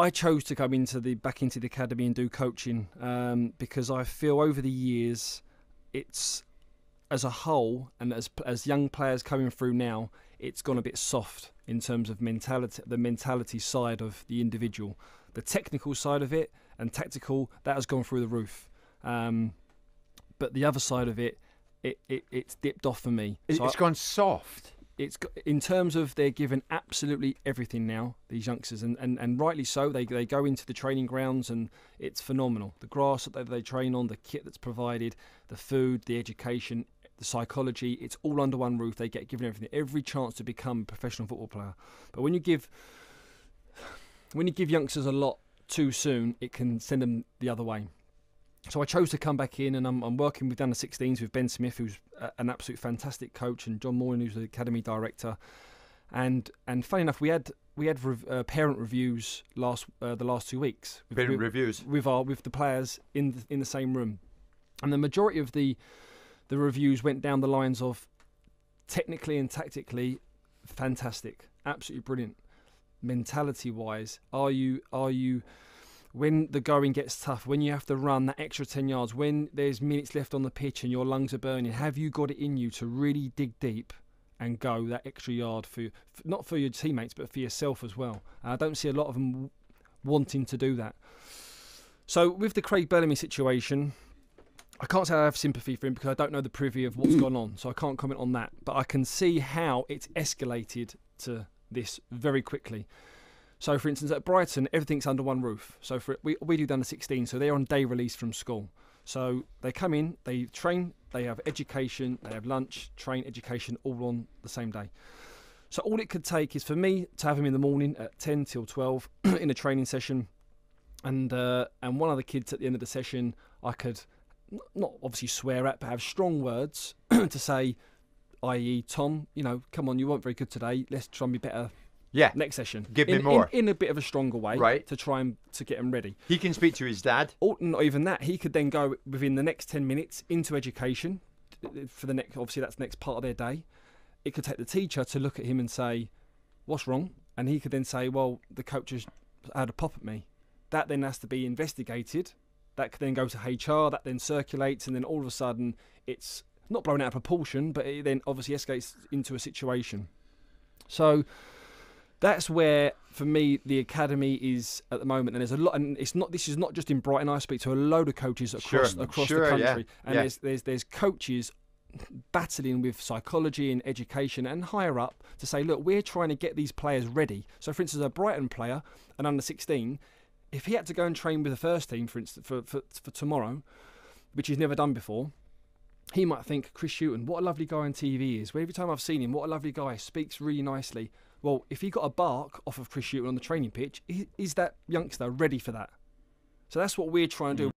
I chose to come back into the academy and do coaching because I feel over the years, it's as a whole and as young players coming through now, it's gone a bit soft in terms of mentality, the mentality side of the individual. The technical side of it and tactical, that has gone through the roof. But the other side of it's dipped off for me. It's gone soft. In terms of they're given absolutely everything now, these youngsters, and rightly so. They go into the training grounds and it's phenomenal. The grass that they train on, the kit that's provided, the food, the education, the psychology, it's all under one roof. They get given everything, every chance to become a professional football player. But when you give youngsters a lot too soon, it can send them the other way. So I chose to come back in, and I'm working with under 16s with Ben Smith, who's an absolute fantastic coach, and John Morgan, who's the academy director. And funny enough, we had parent reviews the last 2 weeks. Reviews with the players in the same room, and the majority of the reviews went down the lines of technically and tactically fantastic, absolutely brilliant. Mentality wise, are you when the going gets tough, when you have to run that extra 10 yards, when there's minutes left on the pitch and your lungs are burning, have you got it in you to really dig deep and go that extra yard not for your teammates but for yourself as well? And I don't see a lot of them wanting to do that. So with the Craig Bellamy situation, I can't say I have sympathy for him because I don't know the privy of what's gone on, so I can't comment on that. But I can see how it's escalated to this very quickly. So, for instance, at Brighton, everything's under one roof. So we do under 16, so they're on day release from school. So they come in, they train, they have education, they have lunch, train, education, all on the same day. So all it could take is for me to have him in the morning at 10 till 12 in a training session, and one of the kids at the end of the session, I could not obviously swear at, but have strong words to say, i.e., Tom, come on, you weren't very good today. Let's try and be better. Yeah. Next session. Give me more. In a bit of a stronger way. Right. To try and to get him ready. He can speak to his dad. Or not even that. He could then go within the next 10 minutes into education for the next, obviously that's the next part of their day. It could take the teacher to look at him and say, what's wrong? And he could then say, well, the coach has had a pop at me. That then has to be investigated. That could then go to HR. That then circulates. And then all of a sudden it's not blown out of proportion, but it then obviously escalates into a situation. So that's where, for me, the academy is at the moment, and there's a lot. And this is not just in Brighton. I speak to a load of coaches across the country, and there's coaches battling with psychology and education and higher up to say, look, we're trying to get these players ready. So, for instance, a Brighton player, an under 16, if he had to go and train with the first team, for instance, for tomorrow, which he's never done before, he might think, Chris Hughton, what a lovely guy on TV he is. Well, every time I've seen him, what a lovely guy, speaks really nicely. Well, if he got a bark off of Chris Hughton on the training pitch, is that youngster ready for that? So that's what we're trying to do.